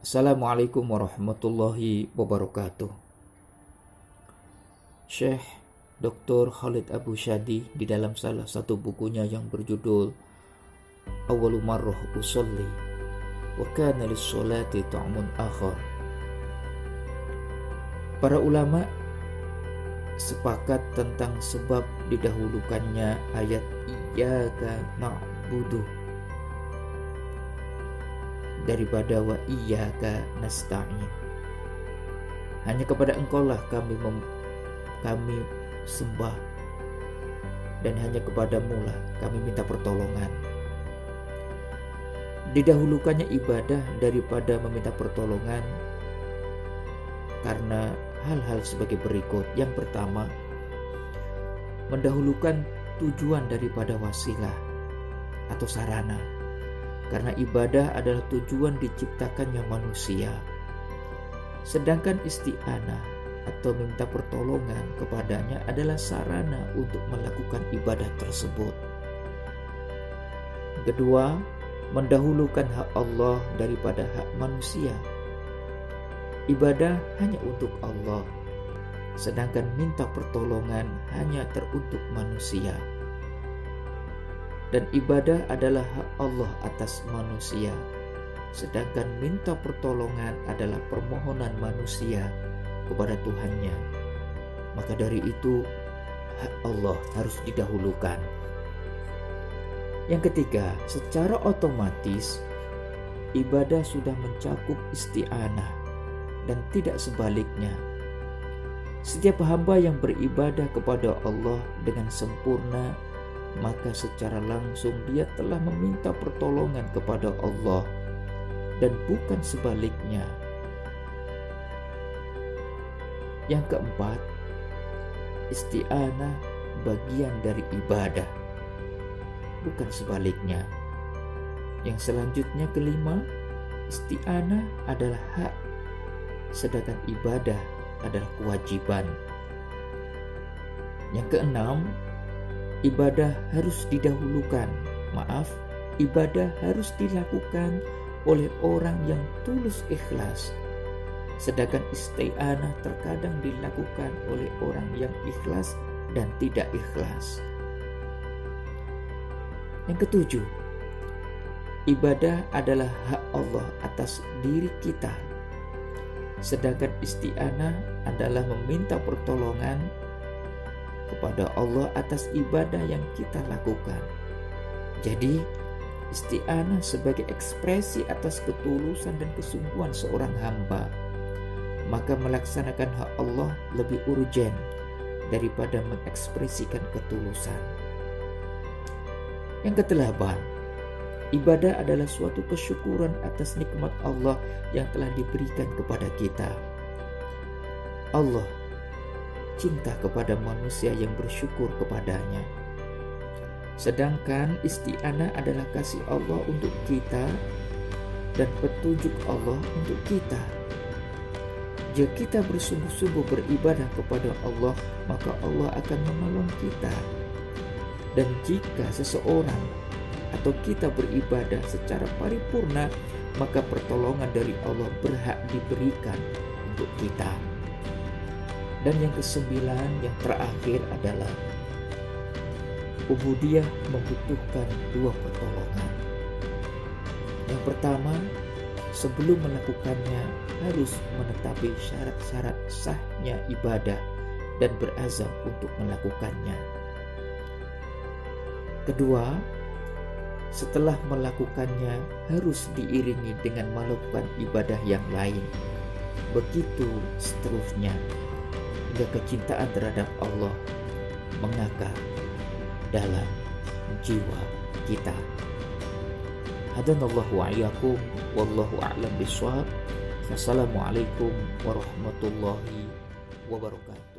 Assalamualaikum warahmatullahi wabarakatuh. Syekh Dr. Khalid Abu Shadi di dalam salah satu bukunya yang berjudul Awwalu marrah usolli wa kana lis-sholati ta'mun akhar. Para ulama sepakat tentang sebab didahulukannya ayat iyyaka na'budu daripada wa iyyaka nasta'in. Hanya kepada Engkaulah kami sembah, dan hanya kepadamu-lah kami minta pertolongan. Didahulukannya ibadah daripada meminta pertolongan karena hal-hal sebagai berikut. Yang pertama, mendahulukan tujuan daripada wasilah atau sarana, karena ibadah adalah tujuan diciptakannya manusia, sedangkan isti'anah atau minta pertolongan kepadanya adalah sarana untuk melakukan ibadah tersebut. Kedua, mendahulukan hak Allah daripada hak manusia. Ibadah hanya untuk Allah, sedangkan minta pertolongan hanya teruntuk manusia. Dan ibadah adalah hak Allah atas manusia, sedangkan minta pertolongan adalah permohonan manusia kepada Tuhannya. Maka dari itu hak Allah harus didahulukan. Yang ketiga, secara otomatis ibadah sudah mencakup isti'anah dan tidak sebaliknya. Setiap hamba yang beribadah kepada Allah dengan sempurna, maka secara langsung dia telah meminta pertolongan kepada Allah dan bukan sebaliknya. Yang keempat, isti'anah bagian dari ibadah, bukan sebaliknya. Yang selanjutnya, kelima, isti'anah adalah hak, sedangkan ibadah adalah kewajiban. Yang keenam, ibadah harus didahulukan. Ibadah harus dilakukan oleh orang yang tulus ikhlas, sedangkan isti'anah terkadang dilakukan oleh orang yang ikhlas dan tidak ikhlas. Yang ketujuh, ibadah adalah hak Allah atas diri kita, sedangkan isti'anah adalah meminta pertolongan kepada Allah atas ibadah yang kita lakukan. Jadi, isti'anah sebagai ekspresi atas ketulusan dan kesungguhan seorang hamba, maka melaksanakan hak Allah lebih urgen daripada mengekspresikan ketulusan. Yang kedelapan, ibadah adalah suatu kesyukuran atas nikmat Allah yang telah diberikan kepada kita. Allah cinta kepada manusia yang bersyukur kepadanya. Sedangkan isti'anah adalah kasih Allah untuk kita dan petunjuk Allah untuk kita. Jika kita bersungguh-sungguh beribadah kepada Allah, maka Allah akan menolong kita. Dan jika seseorang atau kita beribadah secara paripurna, maka pertolongan dari Allah berhak diberikan untuk kita. Dan yang kesembilan, yang terakhir adalah ubudiyah membutuhkan dua pertolongan. Yang pertama, sebelum melakukannya harus menetapi syarat-syarat sahnya ibadah dan berazam untuk melakukannya. Kedua, setelah melakukannya harus diiringi dengan melakukan ibadah yang lain. Begitu seterusnya, hingga kecintaan terhadap Allah mengakar dalam jiwa kita. Hadanallahu wa iyyakum, wallahu a'lam bishawab. Wassalamualaikum warahmatullahi wabarakatuh.